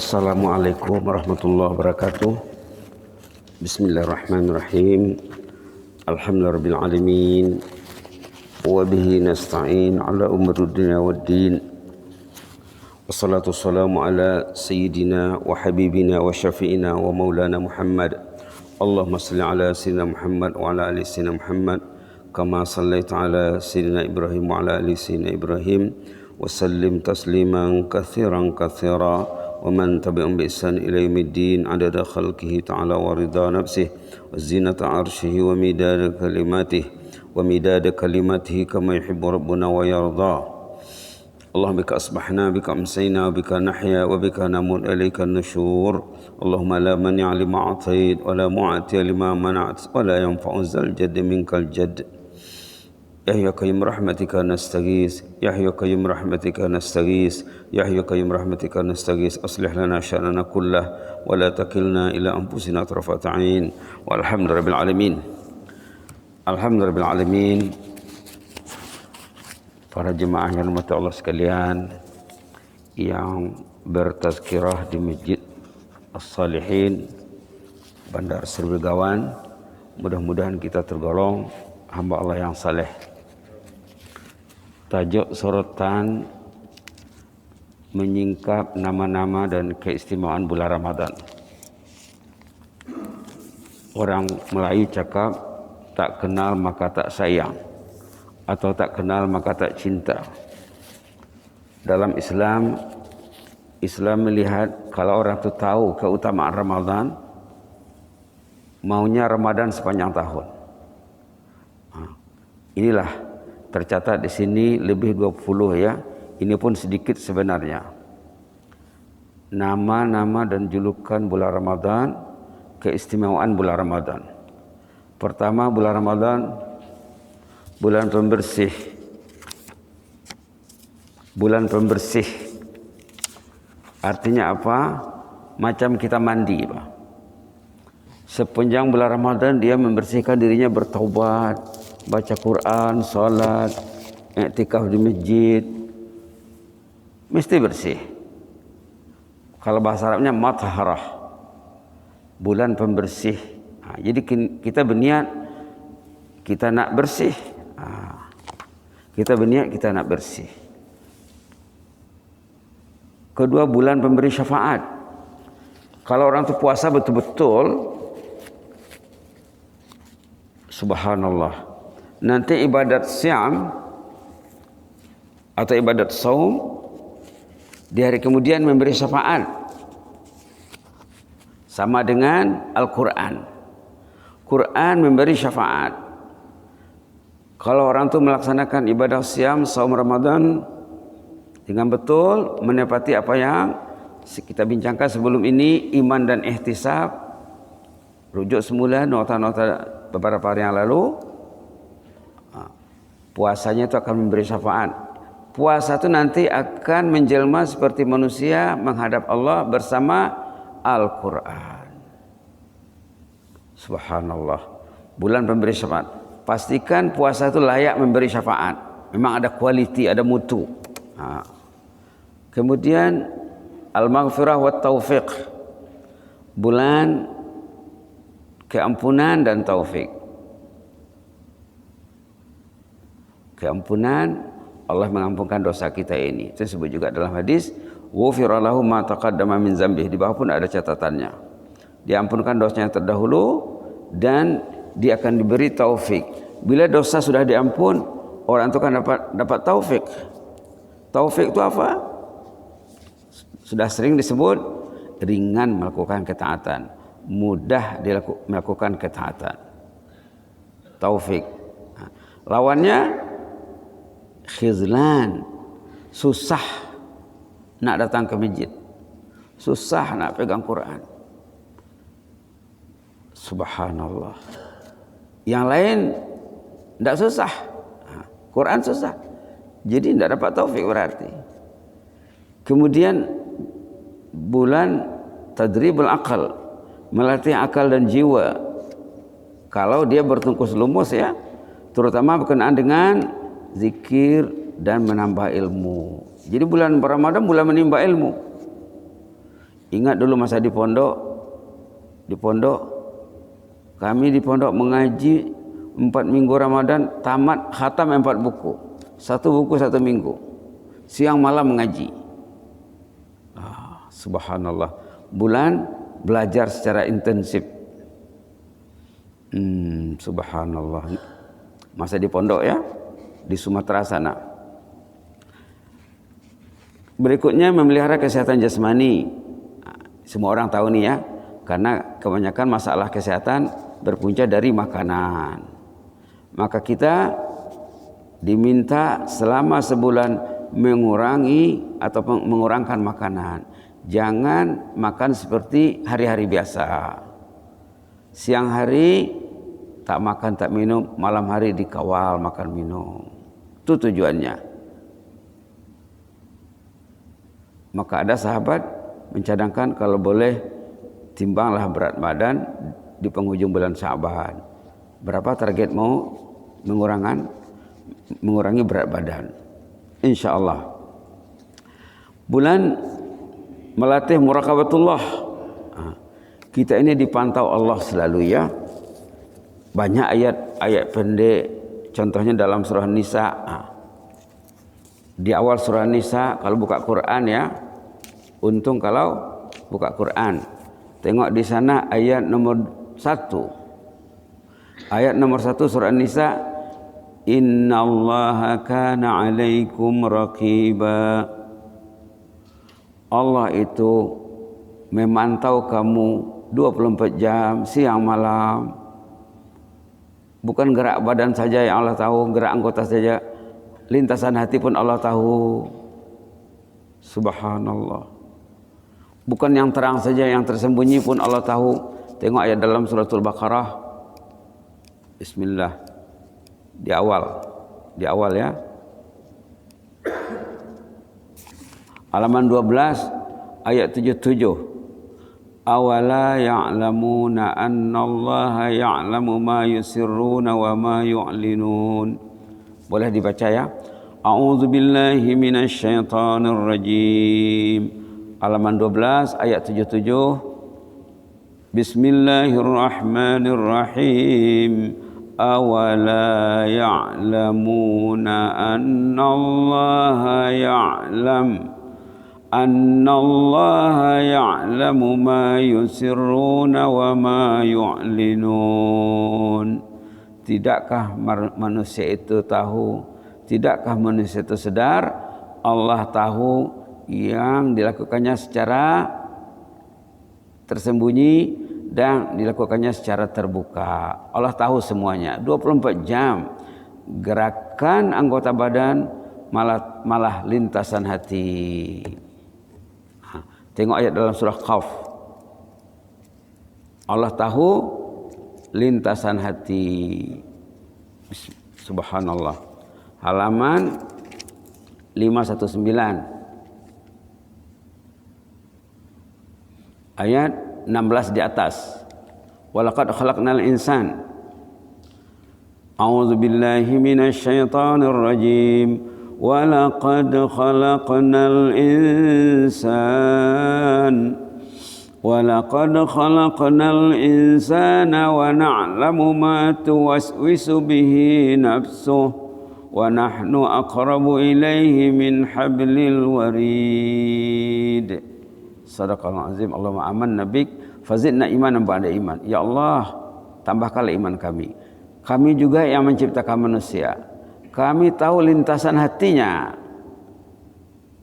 Assalamualaikum warahmatullahi wabarakatuh. Bismillahirrahmanirrahim. Alhamdulillahirabbil alamin. Wa bihi nasta'in ala umuri dunya waddin. Wassalatu wassalamu ala sayyidina wa habibina wa syafi'ina wa maulana Muhammad. Allahumma salli ala sayyidina Muhammad wa ala ali sayyidina Muhammad kama sallaita ala sayyidina Ibrahim wa ala ali sayyidina Ibrahim wa sallim tasliman katsiran katsira. ومن تبعهم بإحسان إلى يوم الدين عدد خلقه تعالى ورضا نفسه وزينة عرشه ومداد كلماته كما يحب ربنا ويرضى. اللهم بك أصبحنا بك أمسينا وبك نحيا وبك نموت إليك النشور. اللهم لا مانع لما أعطيت ولا معطي لما منعت ولا ينفع ذا الجد منك الجد. يا حي يا قيوم برحمتك نستغيث يا حي يا قيوم برحمتك نستغيث يا حي يا قيوم برحمتك نستغيث أصلح لنا شأننا كله ولا تكلنا إلى أنفسنا طرفة عين والحمد لله رب العالمين. Alhamdulillah rabbil alamin. Para jemaah yang dirahmati Allah sekalian yang bertazkirah di Masjid As-Salihin Bandar Sri Begawan, mudah-mudahan kita tergolong hamba Allah yang saleh. Tajuk sorotan menyingkap nama-nama dan keistimewaan bulan Ramadan. Orang Melayu cakap, tak kenal maka tak sayang, atau tak kenal maka tak cinta. Dalam Islam melihat kalau orang itu tahu keutamaan Ramadan, maunya Ramadan sepanjang tahun. Inilah tercatat di sini lebih 20 ya. Ini pun sedikit sebenarnya. Nama-nama dan julukan bulan Ramadan, keistimewaan bulan Ramadan. Pertama, bulan Ramadan, bulan pembersih. Bulan pembersih. Artinya apa? Macam kita mandi, Pak. Sepanjang bulan Ramadan dia membersihkan dirinya, bertaubat, baca Quran, salat, i'tikaf di masjid, mesti bersih. Kalau bahasa Arabnya matharah, bulan pembersih. Jadi kita berniat kita nak bersih. Kita berniat kita nak bersih. Kedua, bulan pemberi syafaat. Kalau orang tu puasa betul-betul, subhanallah, nanti ibadat siam atau ibadat saum di hari kemudian memberi syafaat, sama dengan Al-Quran. Quran memberi syafaat. Kalau orang itu melaksanakan ibadah siam saum Ramadan dengan betul, menepati apa yang kita bincangkan sebelum ini, iman dan ihtisab, rujuk semula nota-nota beberapa hari yang lalu, puasanya itu akan memberi syafaat. Puasa itu nanti akan menjelma seperti manusia menghadap Allah bersama Al-Quran. Subhanallah. Bulan pemberi syafaat. Pastikan puasa itu layak memberi syafaat. Memang ada kualiti, ada mutu. Kemudian Al-Maghfirah wa Taufiq. Bulan keampunan dan taufik. Keampunan, Allah mengampunkan dosa kita ini. Itu disebut juga dalam hadis, ghufira lahu ma taqaddama min dzambih. Di bawah pun ada catatannya. Diampunkan dosanya terdahulu dan dia akan diberi taufik. Bila dosa sudah diampun, orang itu kan dapat taufik. Taufik itu apa? Sudah sering disebut, ringan melakukan ketaatan, mudah melakukan ketaatan. Taufik. Lawannya khizlan, susah nak datang ke masjid, susah nak pegang Quran. Subhanallah. Yang lain tidak susah, Quran susah, jadi tidak dapat taufik berarti. Kemudian bulan tadribul akal, melatih akal dan jiwa. Kalau dia bertungkus lumus ya, terutama berkenaan dengan zikir dan menambah ilmu. Jadi bulan Ramadan bulan menimba ilmu. Ingat dulu masa di pondok kami di pondok mengaji 4 minggu Ramadan, tamat khatam 4 buku. 1 buku 1 minggu. Siang malam mengaji. Subhanallah. Bulan belajar secara intensif. Subhanallah. Masa di pondok ya, di Sumatera sana. Berikutnya memelihara kesehatan jasmani. Semua orang tahu nih ya, karena kebanyakan masalah kesehatan berpunca dari makanan. Maka kita diminta selama sebulan mengurangi atau mengurangkan makanan. Jangan makan seperti hari-hari biasa. Siang hari tak makan tak minum, malam hari dikawal makan minum. Itu tujuannya. Maka ada sahabat mencadangkan kalau boleh timbanglah berat badan di penghujung bulan Sya'ban. Berapa target mau mengurangi berat badan? Insya Allah. Bulan melatih muraqabatullah. Kita ini dipantau Allah selalu ya. Banyak ayat-ayat pendek. Contohnya dalam surah Nisa. Di awal surah Nisa kalau buka Quran ya. Untung kalau buka Quran. Tengok di sana ayat nomor 1. Ayat nomor 1 surah Nisa. Innallaha kana 'alaikum raqiba. Allah itu memantau kamu 24 jam siang malam. Bukan gerak badan saja yang Allah tahu, gerak anggota saja, lintasan hati pun Allah tahu. Subhanallah. Bukan yang terang saja, yang tersembunyi pun Allah tahu. Tengok ayat dalam suratul Baqarah. Bismillah. Di awal ya. Halaman 12 ayat 77. Awala ya'lamuna annallaha ya'lamu ma yusirruna wa ma yu'linun. Boleh dibaca ya. A'udzu billahi minasy syaithanir rajim. Halaman 12 ayat 77. Bismillahirrahmanirrahim. Awala ya'lamuna annallaha ya'lamu ma yusirruna wa ma yu'linun. Tidakkah manusia itu tahu, tidakkah manusia itu sadar Allah tahu yang dilakukannya secara tersembunyi dan dilakukannya secara terbuka. Allah tahu semuanya. 24 jam gerakan anggota badan malah lintasan hati. Tengok ayat dalam surah Qaf. Allah tahu lintasan hati. Subhanallah. Halaman 519. Ayat 16 di atas. Walaqad khalaqnal insan. A'udzu billahi minasy syaithanir rajim. Walaqad khalaqnal insana wa na'lamu ma tuwaswisu bihi nafsuh wa nahnu aqrabu ilaihi min hablil warid. Sadaqallahul azim. Allahumma amanna bik fazidna imanan ba'da iman. Ya Allah, tambahkanlah iman kami. Kami juga yang menciptakan manusia. Kami tahu lintasan hatinya.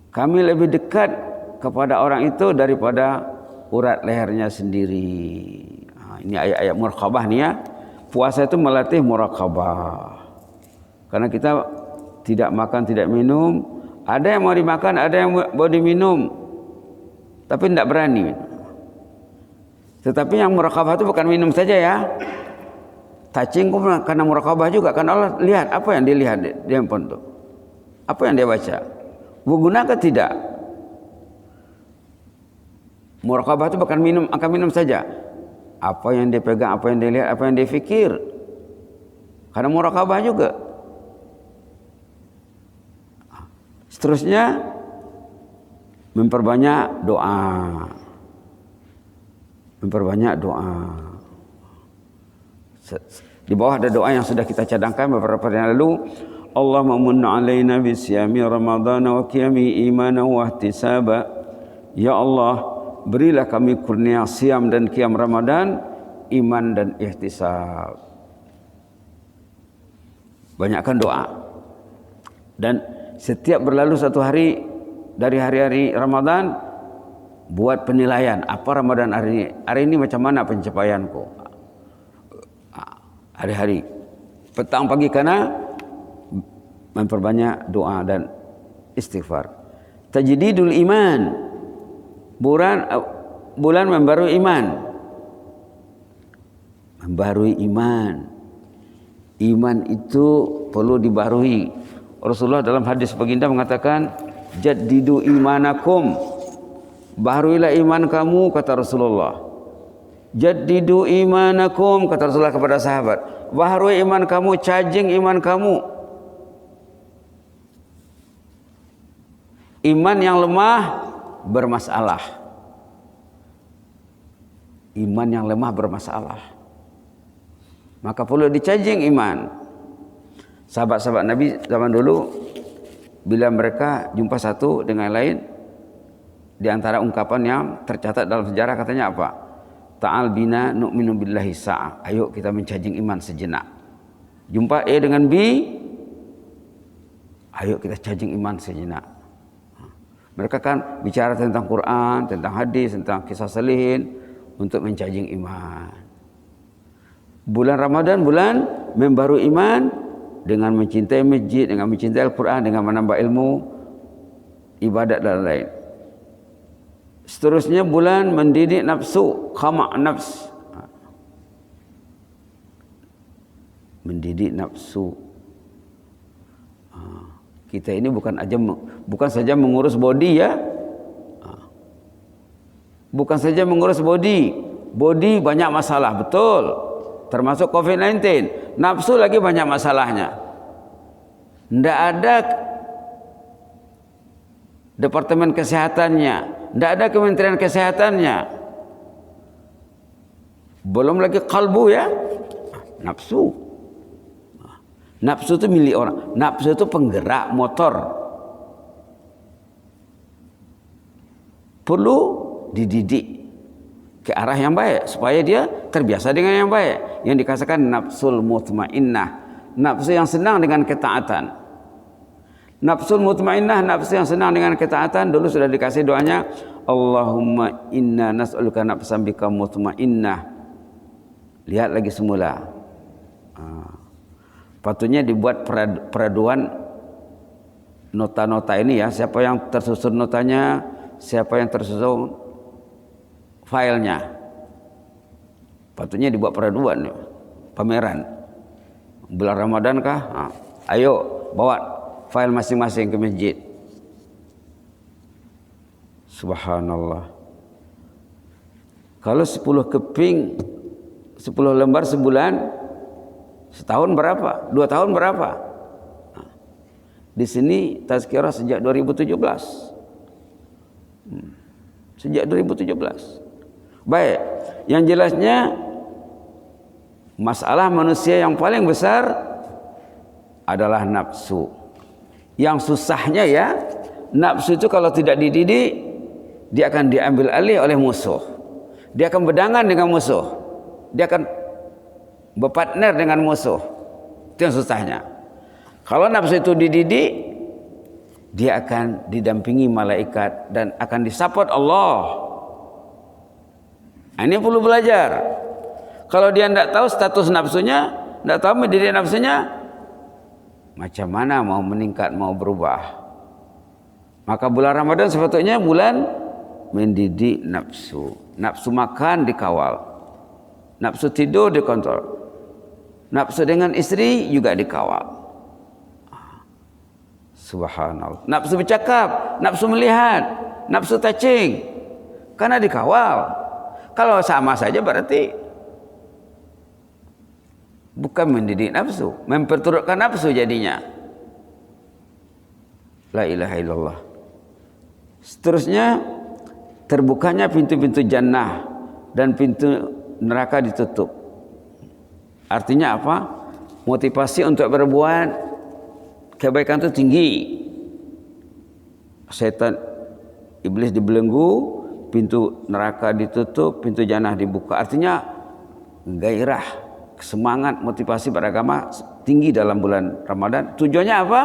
Kami lebih dekat kepada orang itu daripada urat lehernya sendiri. Ini ayat-ayat muraqabah nih ya. Puasa itu melatih muraqabah. Karena kita tidak makan, tidak minum. Ada yang mau dimakan, ada yang mau diminum. Tapi tidak berani. Tetapi yang muraqabah itu bukan minum saja ya. Cacing karena muraqabah juga, karena Allah lihat apa yang dilihat di handphone itu, apa yang dia baca, berguna ke tidak. Muraqabah itu bukan minum, akan minum saja, apa yang dia pegang, apa yang dia lihat, apa yang dia fikir, karena muraqabah juga. Seterusnya memperbanyak doa. memperbanyak doa. Di bawah ada doa yang sudah kita cadangkan beberapa hari yang lalu. Allahumma munna alaina bisyami Ramadan wa qiyami imanan wa ihtisaba. Ya Allah, berilah kami kurnia siam dan qiyam Ramadan, iman dan ihtisab. Banyakkan doa. Dan setiap berlalu satu hari dari hari-hari Ramadan, buat penilaian apa Ramadan hari ini. Hari ini macam mana pencapaianku? Hari-hari, petang pagi, karena memperbanyak doa dan istighfar. Tajdidul iman, bulan membarui iman. Membarui iman. Iman itu perlu dibarui. Rasulullah dalam hadis baginda mengatakan, jaddidu imanakum, baharuilah iman kamu, kata Rasulullah. Jaddidu imanakum, kata Rasulullah kepada sahabat, baharui iman kamu, charging iman kamu. Iman yang lemah bermasalah. Iman yang lemah bermasalah. Maka perlu di-charging iman. Sahabat-sahabat Nabi zaman dulu, bila mereka jumpa satu dengan lain, di antara ungkapan yang tercatat dalam sejarah katanya apa? Ta'al bina nu'minu billahi sa'ah. Ayo kita mencajing iman sejenak. Jumpa A dengan B, ayo kita cajing iman sejenak. Mereka kan bicara tentang Quran, tentang hadis, tentang kisah salihin untuk mencajing iman. Bulan Ramadan, bulan membaru iman dengan mencintai masjid, dengan mencintai Al-Quran, dengan menambah ilmu, ibadat dan lain. Seterusnya bulan mendidik nafsu, khama' nafs. Mendidik nafsu. Kita ini bukan saja mengurus body ya. Bukan saja mengurus body. Body banyak masalah, betul. Termasuk COVID-19. Nafsu lagi banyak masalahnya. Tidak ada departemen kesehatannya, tidak ada kementerian kesehatannya. Belum lagi kalbu ya, nafsu. Nafsu itu milik orang. Nafsu itu penggerak motor. Perlu dididik ke arah yang baik supaya dia terbiasa dengan yang baik. Yang dikatakan nafsul mutmainnah, nafsu yang senang dengan ketaatan. Nafsul mutmainnah, nafsu yang senang dengan ketaatan. Dulu sudah dikasih doanya, Allahumma inna nas'aluka nafsan bika mutmainnah. Lihat lagi semula. Patutnya dibuat peraduan nota-nota ini ya. Siapa yang tersusun notanya, siapa yang tersusun filenya. Patutnya dibuat peraduan, pameran. Bulan Ramadan kah? Ayo bawa file masing-masing ke masjid. Subhanallah. Kalau 10 keping, 10 lembar sebulan, setahun berapa? 2 tahun berapa? Di sini tazkirah sejak 2017. Sejak 2017. Baik, yang jelasnya masalah manusia yang paling besar adalah nafsu. Yang susahnya ya, nafsu itu kalau tidak dididik, dia akan diambil alih oleh musuh. Dia akan berdangan dengan musuh. Dia akan berpartner dengan musuh. Itu yang susahnya. Kalau nafsu itu dididik, dia akan didampingi malaikat dan akan disupport Allah. Ini perlu belajar. Kalau dia tidak tahu status nafsunya, tidak tahu mendidik nafsunya, macam mana mau meningkat, mau berubah? Maka bulan Ramadan sepatutnya bulan mendidik nafsu. Nafsu makan dikawal, nafsu tidur dikontrol, nafsu dengan istri juga dikawal. Subhanallah. Nafsu bercakap, nafsu melihat, nafsu touching, karena dikawal. Kalau sama saja berarti bukan mendidik nafsu, memperturutkan nafsu jadinya. La ilaha illallah. Seterusnya terbukanya pintu-pintu jannah dan pintu neraka ditutup. Artinya apa? Motivasi untuk berbuat kebaikan itu tinggi. Setan iblis dibelenggu, pintu neraka ditutup, pintu jannah dibuka. Artinya gairah, semangat, motivasi beragama tinggi dalam bulan Ramadan. Tujuannya apa?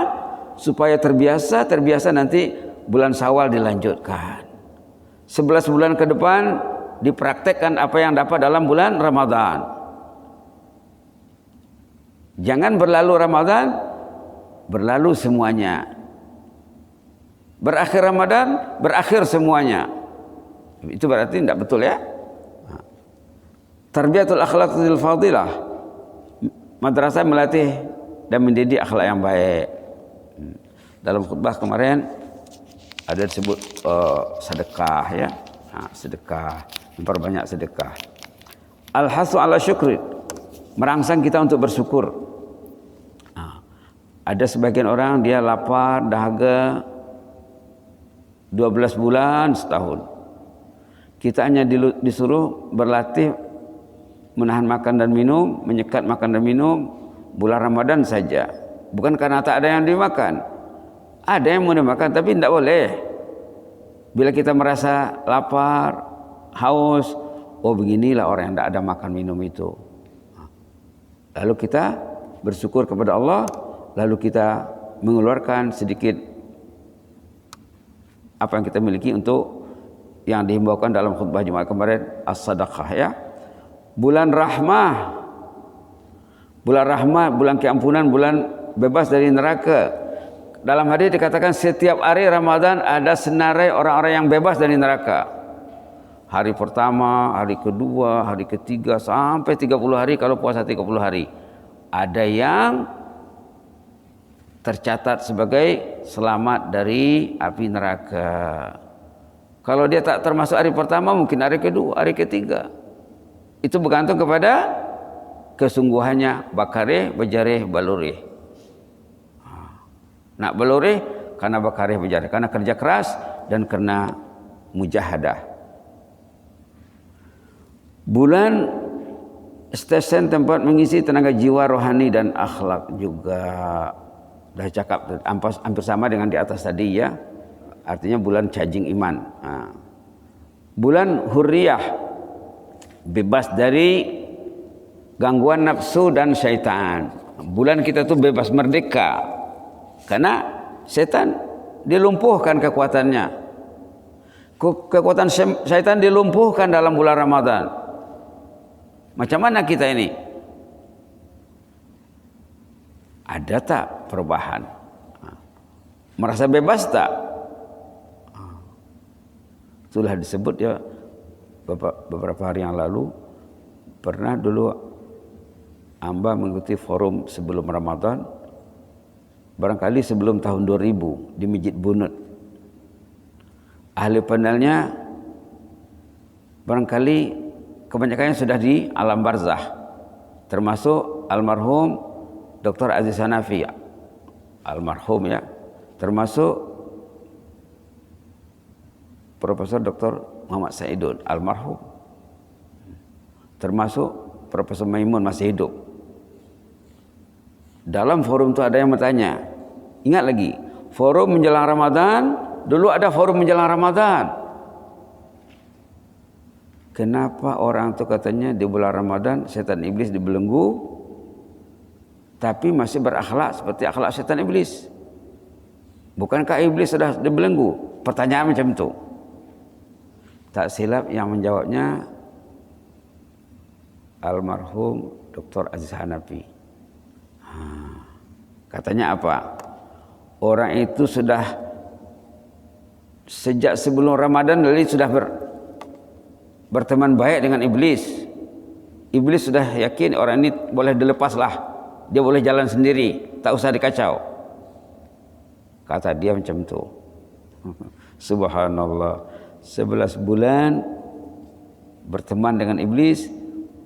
Supaya terbiasa nanti bulan Syawal dilanjutkan. 11 bulan ke depan dipraktekkan apa yang dapat dalam bulan Ramadan. Jangan berlalu Ramadan, berlalu semuanya. Berakhir Ramadan, berakhir semuanya. Itu berarti tidak betul ya. Tarbiyatul akhlaqil fadilah. Madrasah melatih dan mendidik akhlak yang baik. Dalam khutbah kemarin ada disebut sedekah ya. Sedekah, memperbanyak sedekah. Al-hasu ala syukri, merangsang kita untuk bersyukur. Ada sebagian orang dia lapar, dahaga 12 bulan setahun. Kita hanya disuruh berlatih menahan makan dan minum, menyekat makan dan minum bulan Ramadan saja. Bukan karena tak ada yang dimakan. Ada yang mau dimakan tapi tidak boleh. Bila kita merasa lapar, haus, oh beginilah orang yang tidak ada makan minum itu. Lalu kita bersyukur kepada Allah, lalu kita mengeluarkan sedikit apa yang kita miliki untuk yang dihimbaukan dalam khutbah Jumat kemarin, as-sadaqah ya. Bulan rahmah, bulan keampunan, bulan bebas dari neraka. Dalam hadis dikatakan setiap hari Ramadan ada senarai orang-orang yang bebas dari neraka. Hari pertama, hari kedua, hari ketiga sampai 30 hari kalau puasa 30 hari. Ada yang tercatat sebagai selamat dari api neraka. Kalau dia tak termasuk hari pertama, mungkin hari kedua, hari ketiga. Itu bergantung kepada kesungguhannya, bakareh, bejareh, balureh. Nak balureh karena bakareh, bejareh, karena kerja keras dan karena mujahadah. Bulan stesen tempat mengisi tenaga jiwa, rohani dan akhlak juga. Dah cakap hampir sama dengan di atas tadi ya. Artinya bulan charging iman. Bulan hurriyah, bebas dari gangguan nafsu dan syaitan. Bulan kita tuh bebas, merdeka. Karena setan dilumpuhkan kekuatannya. Kekuatan syaitan dilumpuhkan dalam bulan Ramadan. Macam mana kita ini? Ada tak perubahan? Merasa bebas tak? Itulah disebut ya beberapa hari yang lalu. Pernah dulu Amba mengikuti forum sebelum Ramadan, barangkali sebelum tahun 2000 di Masjid Bunut. Ahli panelnya barangkali kebanyakannya sudah di alam barzah, termasuk almarhum Dr. Aziz Hanafi, almarhum ya, termasuk Profesor Dr. Muhammad Saidun, almarhum, termasuk Profesor Maimun masih hidup. Dalam forum itu ada yang bertanya, ingat lagi, forum menjelang Ramadan, dulu ada forum menjelang Ramadan. Kenapa orang itu katanya di bulan Ramadan setan iblis dibelenggu, tapi masih berakhlak seperti akhlak setan iblis? Bukankah iblis sudah dibelenggu? Pertanyaan macam itu. Tak silap yang menjawabnya almarhum Dr. Aziz Hanafi. Katanya apa? Orang itu sudah sejak sebelum Ramadan lalu sudah berteman baik dengan iblis. Iblis sudah yakin orang ini boleh dilepaslah, dia boleh jalan sendiri, tak usah dikacau. Kata dia macam itu. Subhanallah. 11 bulan berteman dengan iblis,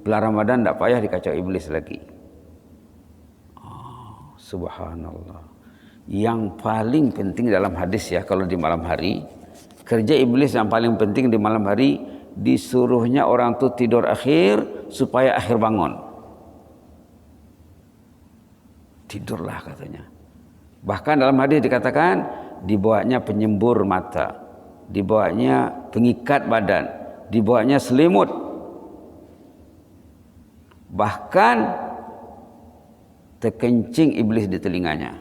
bulan Ramadan tak payah dikacau iblis lagi. Subhanallah. Yang paling penting dalam hadis ya, kalau di malam hari, kerja iblis yang paling penting di malam hari, disuruhnya orang tuh tidur akhir supaya akhir bangun. Tidurlah katanya. Bahkan dalam hadis dikatakan dibawanya penyembur mata, dibawanya pengikat badan, dibawanya selimut. Bahkan terkencing iblis di telinganya.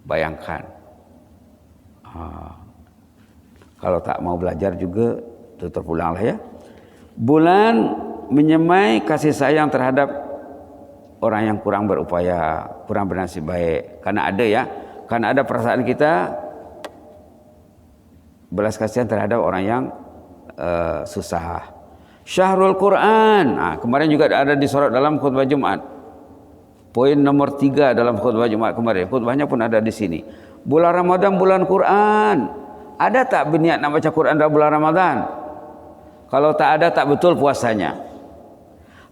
Bayangkan. Kalau tak mau belajar juga terpulanglah ya. Bulan menyemai kasih sayang terhadap orang yang kurang berupaya, kurang bernasib baik. Karena ada ya, karena ada perasaan kita belas kasihan terhadap orang yang susah. Syahrul Quran. Kemarin juga ada disorot dalam khutbah Jumat. Poin nomor 3 dalam khutbah Jumat kemarin. Khutbahnya pun ada di sini. Bulan Ramadan bulan Quran. Ada tak berniat nak baca Quran dalam bulan Ramadan? Kalau tak ada, tak betul puasanya.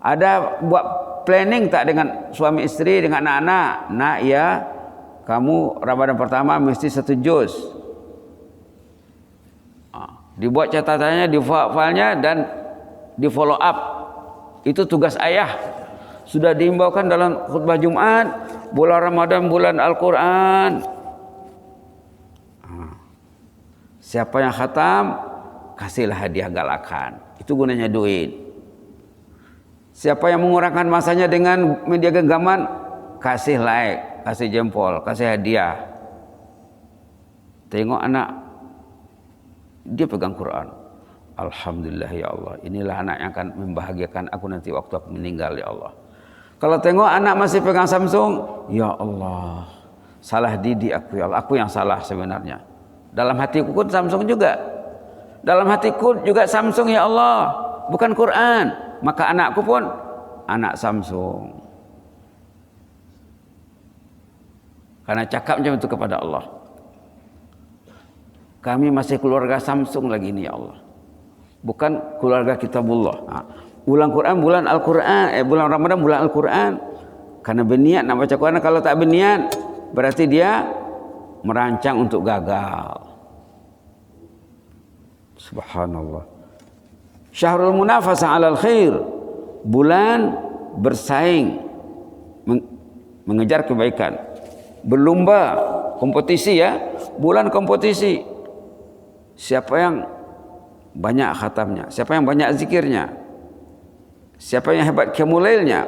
Ada buat planning tak dengan suami istri, dengan anak-anak? Nak ya, kamu Ramadan pertama mesti 1 juz. Dibuat catatannya, di filenya dan di follow up. Itu tugas ayah. Sudah diimbaukan dalam khutbah Jumat, bulan Ramadan bulan Al-Quran. Siapa yang khatam, kasihlah hadiah galakan. Itu gunanya duit. Siapa yang mengurangkan masanya dengan media genggaman, kasih like, kasih jempol, kasih hadiah. Tengok anak, dia pegang Quran. Alhamdulillah ya Allah, inilah anak yang akan membahagiakan aku nanti waktu aku meninggal ya Allah. Kalau tengok anak masih pegang Samsung, ya Allah, salah didik aku ya Allah, aku yang salah sebenarnya. Dalam hatiku pun Samsung juga. Dalam hatiku juga Samsung ya Allah, bukan Quran. Maka anakku pun anak Samsung. Karena cakap macam itu kepada Allah. Kami masih keluarga Samsung lagi ini ya Allah. Bukan keluarga Kitabullah. Ulang Quran bulan Al-Quran, bulan Ramadan bulan Al-Quran. Karena berniat nak baca Quran. Kalau tak berniat, berarti dia merancang untuk gagal. Subhanallah. Syahrul munafasah 'alal khair. Bulan bersaing, mengejar kebaikan. Berlomba, kompetisi ya. Bulan kompetisi. Siapa yang banyak khatamnya, siapa yang banyak zikirnya, siapa yang hebat qiyamulailnya.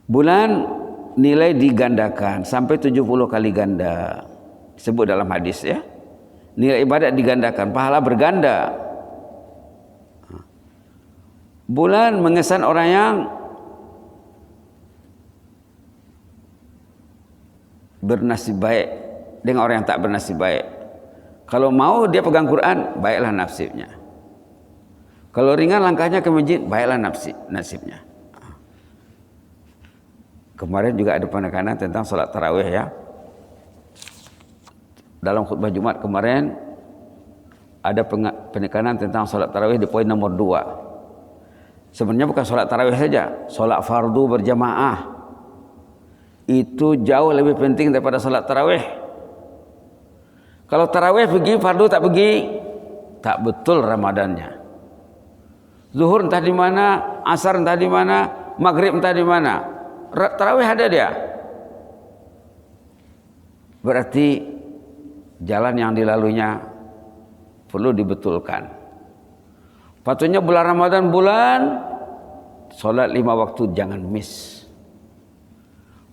Bulan nilai digandakan sampai 70 kali ganda. Disebut dalam hadis ya. Nilai ibadat digandakan, pahala berganda. Bulan mengesan orang yang bernasib baik dengan orang yang tak bernasib baik. Kalau mau dia pegang Quran, baiklah nasibnya. Kalau ringan langkahnya ke masjid, baiklah nasibnya. Kemarin juga ada penekanan tentang salat tarawih ya. Dalam khutbah Jumat kemarin ada penekanan tentang salat tarawih di poin nomor 2. Sebenarnya bukan salat tarawih saja, salat fardu berjamaah. Itu jauh lebih penting daripada salat tarawih. Kalau tarawih pergi, fardu tak pergi, tak betul Ramadannya. Zuhur entah di mana, asar entah di mana, maghrib entah di mana. Tarawih ada dia. Berarti jalan yang dilaluinya perlu dibetulkan. Patutnya bulan Ramadan bulan solat 5 waktu jangan miss.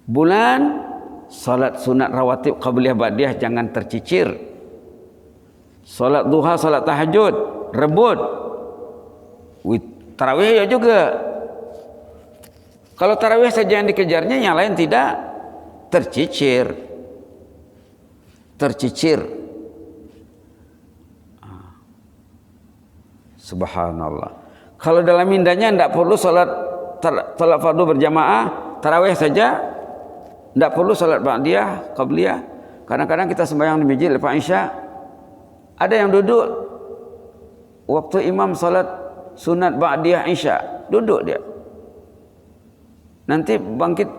Bulan solat sunat rawatib qabliyah ba'diyah jangan tercicir. Solat duha, solat tahajud rebut. Tarawih ya juga. Kalau tarawih saja yang dikejarnya, yang lain tidak, tercicir. Subhanallah. Kalau dalam indahnya tidak perlu salat fardu berjamaah, tarawih saja, tidak perlu salat ba'diyah, qabliyah. Kadang-kadang kita sembahyang di masjid lepas Isya, ada yang duduk waktu imam salat sunat ba'diyah Isya, duduk dia. Nanti bangkit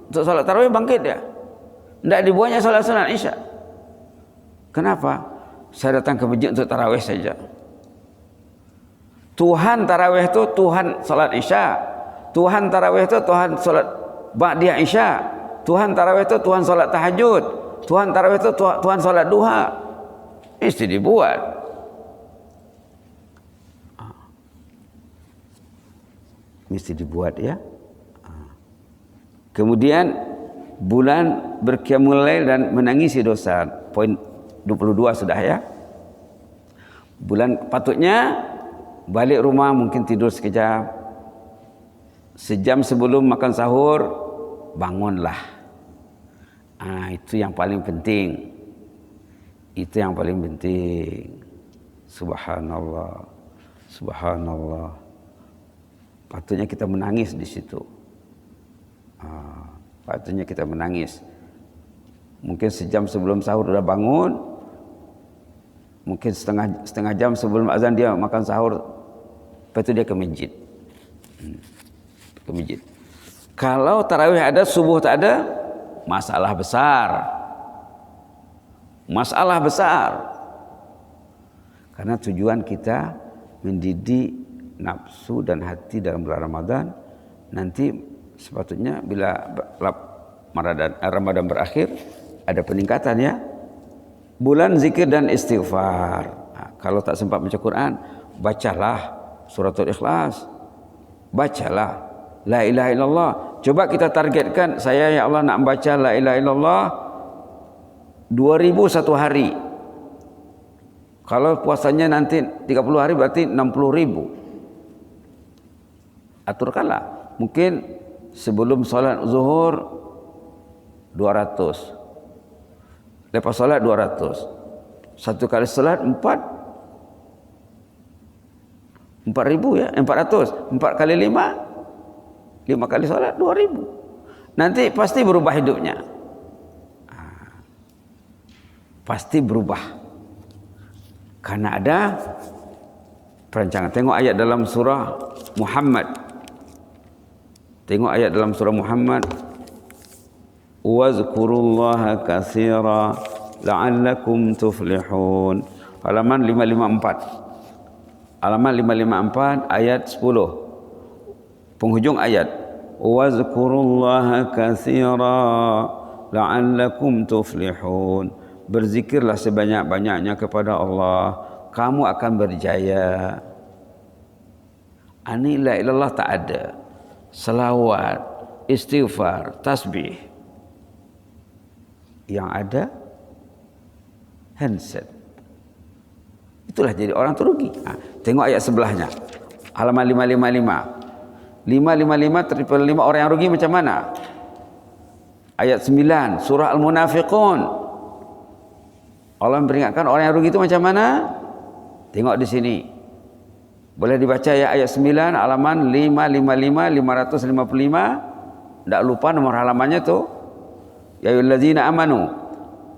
untuk salat tarawih, bangkit dia. Tidak dibuatnya salat sunat Isya. Kenapa? saya datang ke masjid untuk tarawih saja. Tuhan tarawih itu Tuhan salat Isya. Tuhan tarawih itu Tuhan salat ba'diyah Isya. Tuhan tarawih itu Tuhan salat tahajud. Tuhan tarawih itu Tuhan salat duha. Mesti dibuat. Mesti dibuat ya. Kemudian bulan berqiyamul lail dan menangisi dosa. Poin 22 sudah ya. Bulan patutnya balik rumah mungkin tidur sekejap. Sejam sebelum makan sahur bangunlah. Itu yang paling penting. Itu yang paling penting. Subhanallah. Subhanallah. Patutnya kita menangis di situ. Patutnya kita menangis. Mungkin sejam sebelum sahur sudah bangun. Mungkin setengah jam sebelum azan dia makan sahur. Lepas itu dia ke masjid. Ke masjid. Kalau tarawih ada, subuh tak ada, masalah besar. Masalah besar. Karena tujuan kita mendidik nafsu dan hati dalam bulan Ramadan. Nanti sepatutnya bila Ramadan berakhir ada peningkatan ya. Bulan zikir dan istighfar. Kalau tak sempat baca Quran, bacalah suratul Ikhlas. Bacalah la ilaha illallah. Coba kita targetkan, saya ya Allah nak baca la ilaha illallah 2000 satu hari. Kalau puasanya nanti 30 hari berarti 60.000. Aturkanlah. Mungkin sebelum salat zuhur 200. Lepas salat 200. Satu kali salat 4.000 ya, 400. 4 kali 5 kali salat 2.000. Nanti pasti berubah hidupnya. Pasti berubah. Karena ada perancangan. Tengok ayat dalam surah Muhammad. Tengok ayat dalam surah Muhammad. Wazkurullaha katsira la'allakum tuflihun. Halaman 554. Halaman 554 ayat 10. Penghujung ayat. Wazkurullaha katsira la'allakum tuflihun. Berzikirlah sebanyak-banyaknya kepada Allah, kamu akan berjaya. La ilaha illallah tak ada. Selawat, istighfar, tasbih. Yang ada handset. Itulah jadi orang tu rugi. Tengok ayat sebelahnya. Halaman 555. 555 triple 5 orang yang rugi macam mana? Ayat 9 surah Al-Munafiqun. Allah memperingatkan orang yang rugi itu macam mana? Tengok di sini. Boleh dibaca ya ayat 9 halaman 555 555. Tak lupa nomor halamannya tu. Ya ayyuhallazina amanu.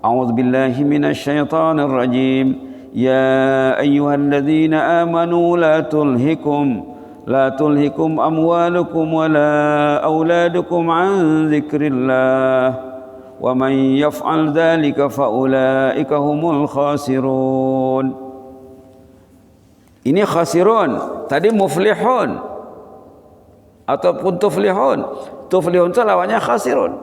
A'udzubillahi minasyaitonir rajim. Ya ayyuhallazina amanu la tulhikum amwalukum wala auladukum an dzikrillah. Wa man yaf'al dzalika fa ulaika humul khasirun. Ini khasirun, tadi muflihun ataupun tuflihun. Tuflihun itu lawannya khasirun.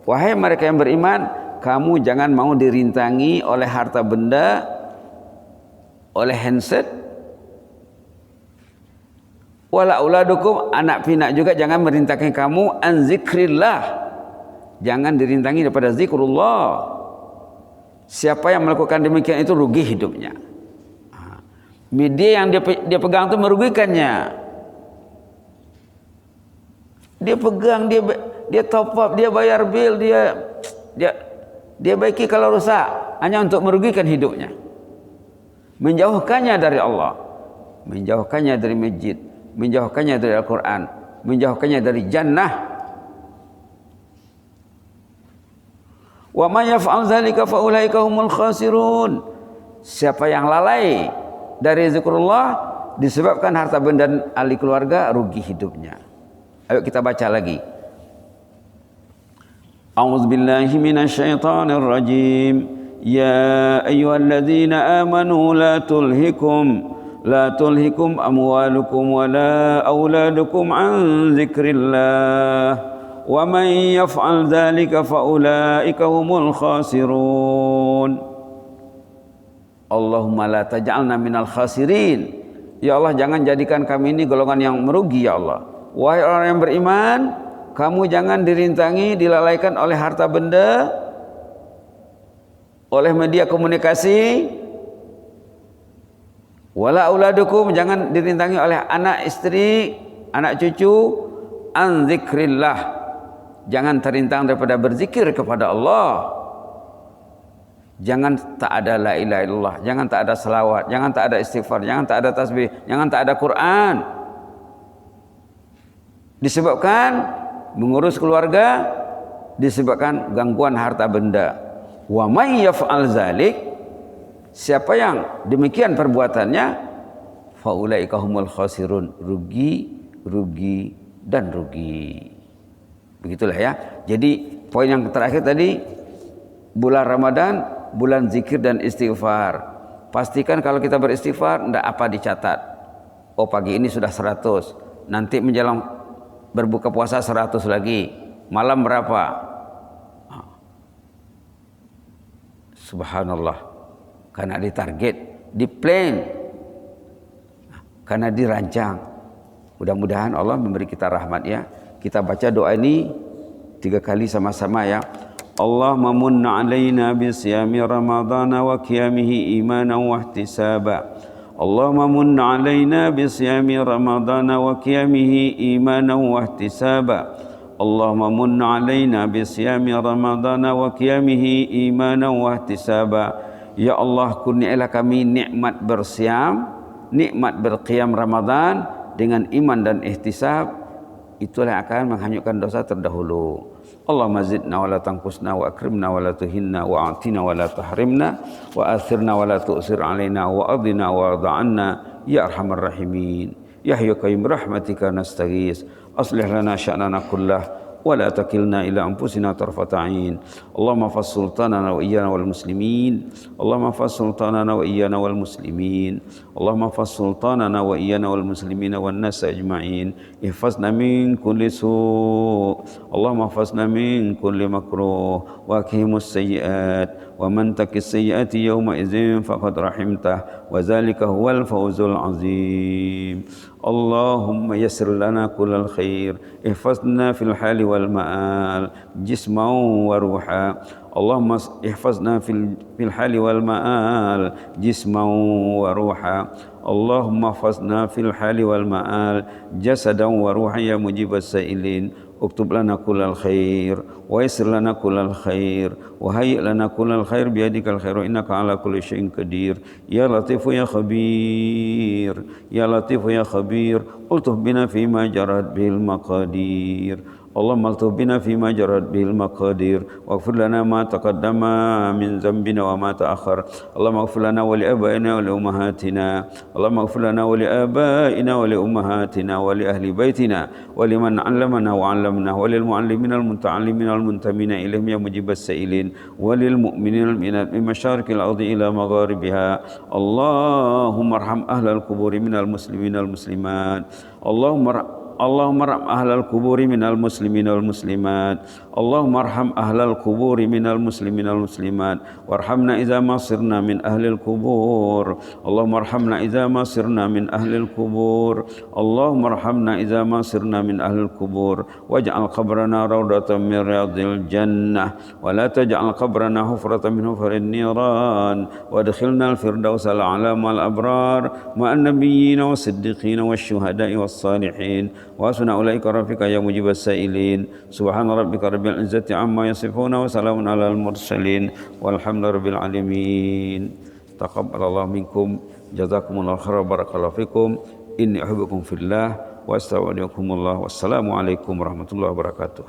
Wahai mereka yang beriman, kamu jangan mau dirintangi oleh harta benda, oleh handset, wala auladukum, anak pinak juga jangan merintangi kamu an zikrillah. Jangan dirintangi daripada zikrullah. Siapa yang melakukan demikian itu rugi hidupnya. Media yang dia pegang itu merugikannya. Dia pegang, dia top up, dia bayar bil, dia baiki kalau rusak hanya untuk merugikan hidupnya. Menjauhkannya dari Allah, menjauhkannya dari masjid, menjauhkannya dari Al-Quran, menjauhkannya dari jannah. Wa may yaf'al dzalika fa ulaika humul khasirun. Siapa yang lalai dari zikrullah disebabkan harta benda dan ahli keluarga, rugi hidupnya. Ayo kita baca lagi. A'udzubillahi minasyaitonir rajim. يا أيها الذين آمنوا لا تلهكم أموالكم ولا أولادكم عن ذكر الله ومن يفعل ذلك فأولئك هم الخاسرون. Allahumma la taj'alna minal khasirin. Ya Allah, jangan jadikan kami ini golongan yang merugi ya Allah. Wahai orang yang beriman, kamu jangan dirintangi, dilalaikan oleh harta benda, oleh media komunikasi. Wala auladukum, jangan dirintangi oleh anak istri, anak cucu. An dzikrillah, jangan terintang daripada berzikir kepada Allah. Jangan tak ada la ilaha illallah, jangan tak ada selawat, jangan tak ada istighfar, jangan tak ada tasbih, jangan tak ada Quran. Disebabkan mengurus keluarga, disebabkan gangguan harta benda. Wa may yaf'al zalik, siapa yang demikian perbuatannya, faulaika humul khasirun, rugi dan rugi. Begitulah ya. Jadi poin yang terakhir tadi, bulan Ramadan bulan zikir dan istighfar. Pastikan kalau kita beristighfar, tidak apa dicatat. Oh, pagi ini sudah 100, nanti menjelang berbuka puasa 100 lagi, malam berapa? Subhanallah, karena ditarget, diplan, karena dirancang. Mudah-mudahan Allah memberi kita rahmat ya. Kita baca doa ini 3 kali sama-sama ya. Allahumma munna alaina bisiyami ramadana wa qiyamihi imanan wa ihtisaba. Allahumma munna alaina bisiyami ramadana wa qiyamihi imanan wa ihtisaba. Allahumma munna alaina bisiyami ramadana wa qiyamihi imanan wa ihtisaba. Ya Allah, kurniailah kami nikmat bersiam, nikmat berqiyam Ramadan dengan iman dan ihtisab. Itulah yang akan menghanyutkan dosa terdahulu. Allahumma zidna wa la tanqusna wa akrimna wa la tuhinna wa atina wa la tahrimna wa athirna wa la tu'sir alaina wa adina wa adha'anna ya arhamar rahimin. Ya hayyu qayyum rahmatika nastaghis aslih lana sya'nana kullah wa la takilna ila anfusina tarfata 'ain. Allahumma fas sultanana wa iyyana wal muslimin. Allahumma fas sultanana wa iyyana wal muslimin. Allahumma fas sultanana wa iyyana wal muslimin wan nas ajma'in. Ihfazna min kulli su'. Allahumma ihfazna min kulli makruh wa qihimus sayyi'at wa man takis sayyi'ati yawma idzin faqad rahimtah wa dzalika huwal fawzul 'azim. Allahumma yassir lana kullal khair, ihfazna fil hali wal ma'al, jisman wa ruha. Allahumma ihfazna fil hali wal ma'al, jisman wa ruha. Allahumma ihfazna fil hali wal ma'al, jasadan wa ruha ya mujibas sa'ilin. Uktub lana kullal khair wa yassir lana kullal khair wa hayyi lana kullal khair biyadikal khairu innaka ala kulli syai'in qadir. Ya latifu ya khabir, ya latifu ya khabir, ultuh bina fima jarat bil maqadir. Allahumma altuf bina fima jarat bil maqadir waghfir lana ma taqaddama min dhanbina wa ma ta'akhkhar. Allahumma ighfir lana wa li abaina wa li ummahatina. Allahumma ighfir lana wa li abaina wa li ummahatina wa li ahli baitina wa liman 'allamana wa 'allamna wa lil mu'allimina wal muta'allimina wal muntamina ilaihim ya mujibas sa'ilin wa lil mu'minina wal mu'minat min masyariqil ardi ila magharibiha. Allahumma arham ahlal quburi minal muslimina wal muslimat. Allahumma arham ahlal quburi minal muslimina wal muslimat. Allahumma arham ahlal quburi minal muslimina wal muslimat warhamna idza ma sirna min ahlil qubur. Allahumma arhamna idza ma sirna min ahlil qubur. Allahumma arhamna idza ma sirna min ahlil qubur waj'al qabrana rawdatan min riyadil jannah wa la taj'al qabrana hufratan min hufarin niran wadkhilna al firdausa al a'la ma'al abrar ma'an nabiyyin was siddiqin was syuhada'i was salihin wa hasuna ulaika rafiqa ya mujibas sa'ilin. Subhana rabbika rabbil izzati amma yasifuna wa salamun alal mursalin walhamdulillahi rabbil alamin. Taqabbalallahu minkum, jazakumullahu khairan, barakallahu fikum. Inni uhibbukum fillah wa astagfirukumullah. Wassalamu alaikum warahmatullahi wabarakatuh.